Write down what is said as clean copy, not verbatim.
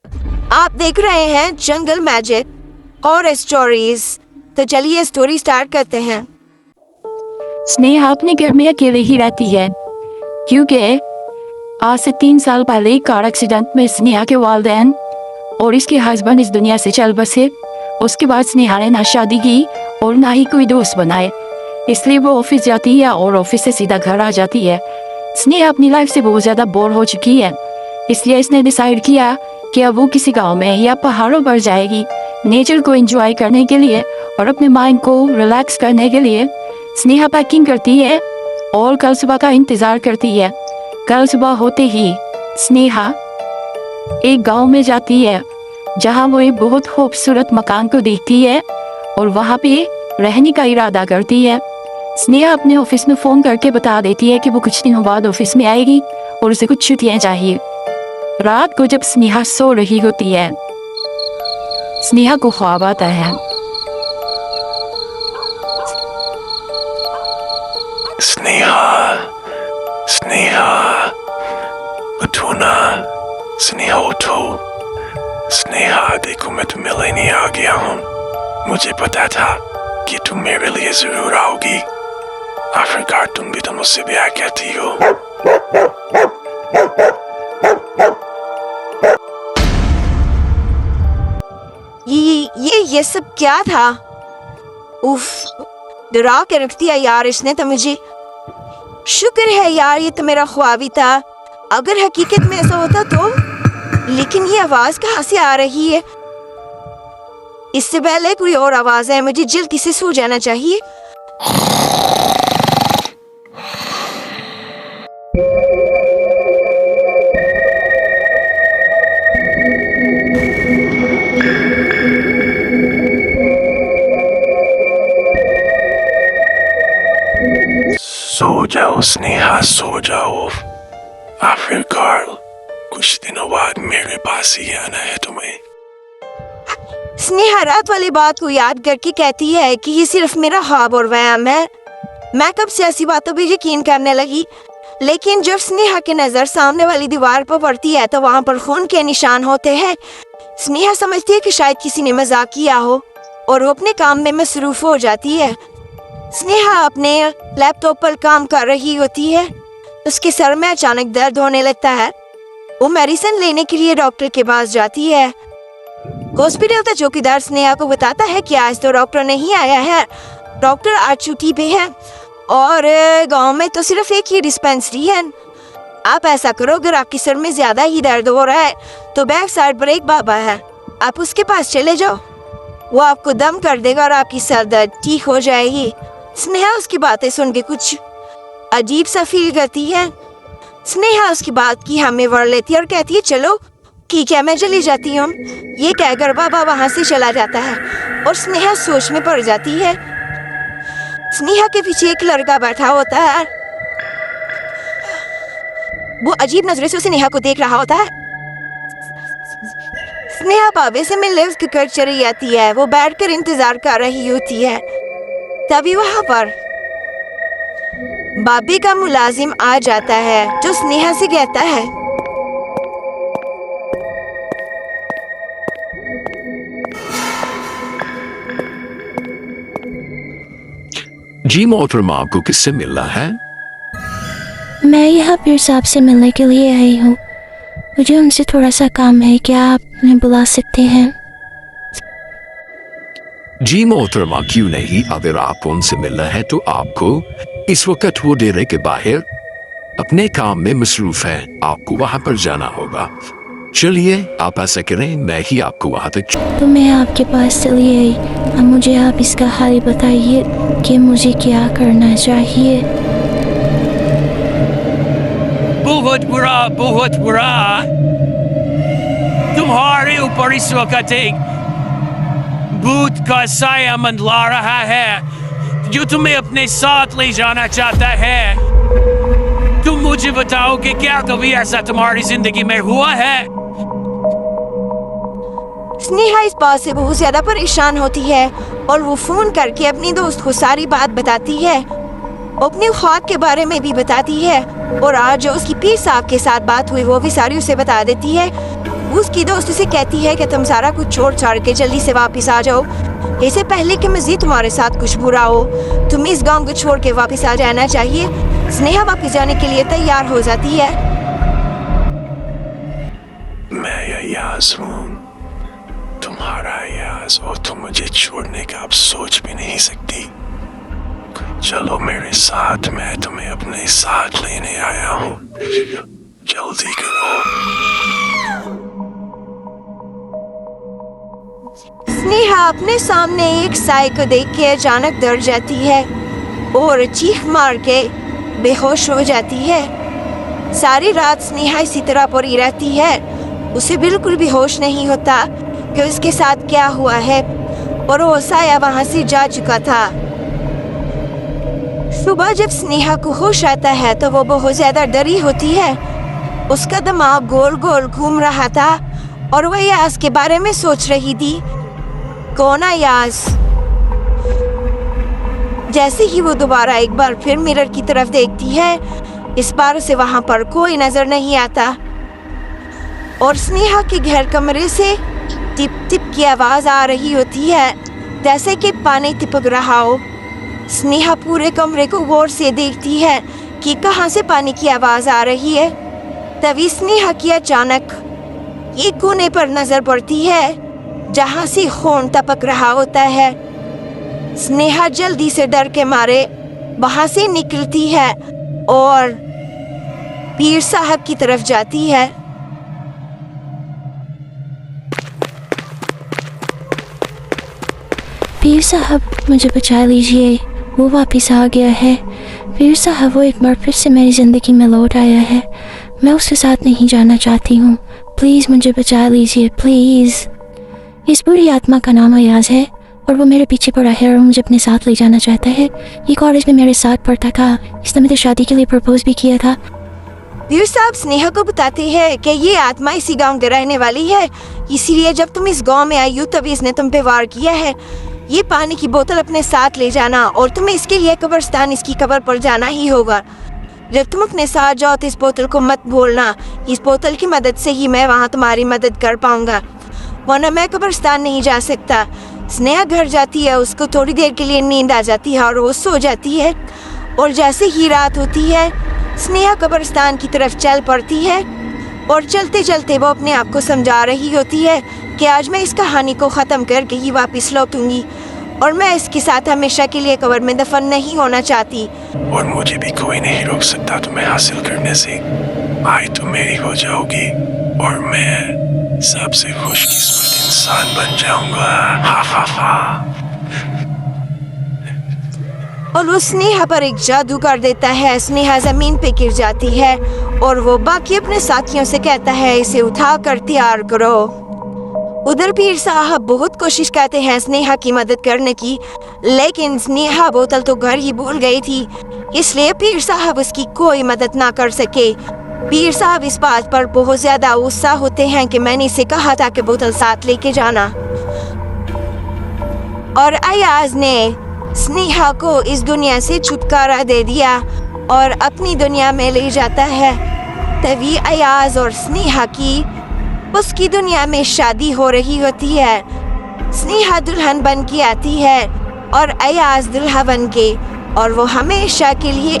आप देख रहे हैं जंगल मैजिक और स्टोरीज। तो चलिए स्टोरी स्टार्ट करते हैं। स्नेहा अपने घर में अकेले ही रहती है क्योंकि आज से 3 साल पहले कार एक्सीडेंट में स्नेहा के वालिदैन और इसके हस्बैंड इस दुनिया से चल बसे। उसके बाद स्नेहा ने ना शादी की और ना ही कोई दोस्त बनाए, इसलिए वो ऑफिस जाती है और ऑफिस से सीधा घर आ जाती है। स्नेहा अपनी लाइफ से बहुत ज़्यादा बोर हो चुकी है, इसलिए इसने डिसाइड किया कि अब वो किसी गांव में या पहाड़ों पर जाएगी नेचर को एंजॉय करने के लिए और अपने माइंड को रिलैक्स करने के लिए। स्नेहा पैकिंग करती है और कल सुबह का इंतज़ार करती है। कल सुबह होते ही स्नेहा एक गांव में जाती है जहां वो एक बहुत खूबसूरत मकान को देखती है और वहां पे रहने का इरादा करती है। स्नेहा अपने ऑफिस में फ़ोन करके बता देती है कि वो कुछ दिनों बाद ऑफिस में आएगी और उसे कुछ छुट्टियां चाहिए। रात को जब स्नेहा सो रही होती है, स्नेहा को ख्वाब आता है। स्नेहा, स्नेहा, उठो ना। स्नेहा उठो। स्नेहा देखो, मैं तुम्हें लेने आ गया हूँ। मुझे पता था कि तुम मेरे लिए जरूर आओगी। आखिरकार तुम भी तो मुझसे प्यार करती हो। ये सब क्या था? उफ, डरा के रख दिया यार इसने तो मुझे। शुक्र है यार ये तो मेरा ख्वाब ही था, अगर हकीकत में ऐसा होता तो। लेकिन ये आवाज कहाँ से आ रही है? इससे पहले कोई और आवाज है, मुझे जल्दी से सो जाना चाहिए। सो जाओ स्नेहा, सो जाओ। आखिरकार कुछ दिनों बाद मेरे पास ही आना है तुम्हें। स्नेहा रात वाली बात को याद करके कहती है कि ये सिर्फ मेरा ख्वाब और वहम है। मैं कब से ऐसी बातों पे यकीन करने लगी, लेकिन जब स्नेहा की नजर सामने वाली दीवार पर पड़ती है तो वहाँ पर खून के निशान होते हैं। स्नेहा समझती है कि शायद किसी ने मजाक किया हो और वो अपने काम में मसरूफ हो जाती है। स्नेहा अपने लैपटॉप पर काम कर रही होती है, उसके सर में अचानक दर्द होने लगता है। वो मेडिसिन लेने के लिए डॉक्टर के पास जाती है। हॉस्पिटल का चौकीदार स्नेहा को बताता है कि आज तो डॉक्टर नहीं आया है, डॉक्टर आज छुट्टी पे है और गांव में तो सिर्फ एक ही डिस्पेंसरी है। आप ऐसा करो, अगर आपके सर में ज्यादा ही दर्द हो रहा है तो बैक साइड पर एक बाबा है, आप उसके पास चले जाओ, वो आपको दम कर देगा और आपकी सर दर्द ठीक हो जाएगी। स्नेहा उसकी बातें सुन के कुछ अजीब सा फील करती है। स्नेहा उसकी बात की हामी भर लेती है और कहती है चलो ठीक है मैं चली जाती हूँ। ये कहकर बाबा वहाँ से चला जाता है और स्नेहा सोच में पड़ जाती है। स्नेहा के पीछे एक लड़का बैठा होता है, वो अजीब नजरों से स्नेहा को देख रहा होता है। स्नेहा बाबे से मिलने उसके घर चली जाती है। वो बैठकर इंतजार कर रही होती है। तभी वहाँ पर बाबे का मुलाजिम आ जाता है जो स्नेहा से कहता है जी मोहतरमा, आपको किससे मिलना है? मैं यहाँ पीर साहब से मिलने के लिए आई हूँ। मुझे उनसे थोड़ा सा काम है, क्या आप उन्हें बुला सकते हैं? जी मोहतरमा, क्यों नहीं। अगर आप उनसे मिलना है तो आपको इस वक्त वो डेरे के बाहर अपने काम में मसरूफ है, आपको वहाँ पर जाना होगा। चलिए आप ऐसा करें, मैं ही आपको वहाँ तक। तो मैं आपके पास चली आई, अब मुझे आप इसका हाल बताइए कि मुझे क्या करना चाहिए। बहुत बुरा तुम्हारे ऊपर इस वक्त एक भूत का साया मंडला रहा है जो तुम्हें अपने साथ ले जाना चाहता है। तुम मुझे बताओ कि क्या कभी ऐसा तुम्हारी जिंदगी में हुआ है? स्नेहा इस बात से बहुत ज्यादा परेशान होती है और वो फोन करके अपनी दोस्त को सारी बात बताती है, अपने ख्वाब के बारे में भी बताती है और आज जो उसकी पीर साहब के साथ बात हुई वो भी सारी उसे बता देती है। वो उसकी दोस्त उसे कहती है कि तुम सारा कुछ छोड़ छाड़ के जल्दी से वापस आ जाओ, इससे पहले कि मजीद तुम्हारे साथ कुछ बुरा हो। तुम्हें इस गांव को छोड़ के वापस आ जाना चाहिए। स्नेहा वापस जाने के लिए तैयार हो जाती है। मैं अयाज हूँ, तुम्हारा अयाज, और तुम मुझे छोड़ने का अब सोच भी नहीं सकती। चलो मेरे साथ, मैं तुम्हें अपने साथ लेने आया हूँ, जल्दी करो। स्नेहा अपने सामने एक साई को देख के अचानक डर जाती है और चीख मार के बेहोश हो जाती है। सारी रात स्नेहा इसी तरह पड़ी रहती है। उसे बिल्कुल भी होश नहीं होता कि उसके साथ क्या हुआ है, और वो साया वहां से जा चुका था। सुबह जब स्नेहा को होश आता है तो वो बहुत ज्यादा डरी होती है। उसका दिमाग गोल गोल घूम रहा था और वह यास के बारे में सोच रही थी। कौन यास? जैसे ही वो दोबारा एक बार फिर मिरर की तरफ देखती है, इस बार उसे वहां पर कोई नजर नहीं आता और स्नेहा के घर कमरे से टिप टिप की आवाज आ रही होती है, जैसे कि पानी टिपक रहा हो। स्नेहा पूरे कमरे को गौर से देखती है कि कहां से पानी की आवाज आ रही है। तभी स्नेहा की अचानक एक कोने पर नजर पड़ती है जहां से खून टपक रहा होता है। स्नेहा जल्दी से डर के मारे वहां से निकलती है और पीर साहब की तरफ जाती है। पीर साहब, मुझे बचा लीजिए, वो वापस आ गया है। पीर साहब, वो एक बार फिर से मेरी ज़िंदगी में लौट आया है। मैं उसके साथ नहीं जाना चाहती हूँ। प्लीज़ मुझे बचा लीजिए, प्लीज़। इस बुरी आत्मा का नाम अयाज है और वो मेरे पीछे पड़ा है और मुझे अपने साथ ले जाना चाहता है। ये कॉलेज में मेरे साथ पढ़ता था, इसने मुझे शादी के लिए प्रपोज भी किया था। पीर साहब स्नेहा को बताते हैं कि ये आत्मा इसी गांव के रहने वाली है, इसीलिए जब तुम इस गांव में आई हो तभी इसने तुम पे वार किया है। ये पानी की बोतल अपने साथ ले जाना और तुम्हें इसके लिए कब्रिस्तान इसकी कब्र पर जाना ही होगा। जब तुम अपने साथ जाओ तो इस बोतल को मत भूलना। इस बोतल की मदद से ही मैं वहाँ तुम्हारी मदद कर पाऊंगा, वरना मैं कब्रिस्तान नहीं जा सकता। स्नेहा घर जाती है, उसको थोड़ी देर के लिए नींद आ जाती है और वो सो जाती है। और जैसे ही रात होती है, स्नेहा कब्रिस्तान की तरफ चल पड़ती है और चलते चलते वो अपने आप को समझा रही होती है कि आज मैं इस कहानी को ख़त्म करके ही वापस लौटूंगी और मैं इसके साथ हमेशा के लिए कब्र में दफन नहीं होना चाहती। और मुझे भी कोई नहीं रोक सकता तुम्हें हासिल करने से। आई तुम मेरी हो जाओगी और मैं सबसे खुशकिस्मत इंसान बन जाऊंगा। हा हा हा। और वो स्नेहा पर एक जादू कर देता है। स्नेहा जमीन पे गिर जाती है और वो बाकी अपने साथियों से कहता है इसे उठा कर तैयार करो। उधर पीर साहब बहुत कोशिश करते हैं स्नेहा की मदद करने की, लेकिन स्नेहा बोतल तो घर ही भूल गई थी, इसलिए पीर साहब उसकी कोई मदद ना कर सके। पीर साहब इस बात पर बहुत ज्यादा गुस्सा होते हैं कि मैंने इसे कहा था कि बोतल साथ लेके जाना। और अयाज ने स्नेहा को इस दुनिया से छुटकारा दे दिया और अपनी दुनिया में ले जाता है। तभी अयाज और स्नेहा की उसकी दुनिया में शादी हो रही होती है। स्नेहा दुल्हन बन के आती है और अयाज दुल्हा बन के, और वो हमेशा के लिए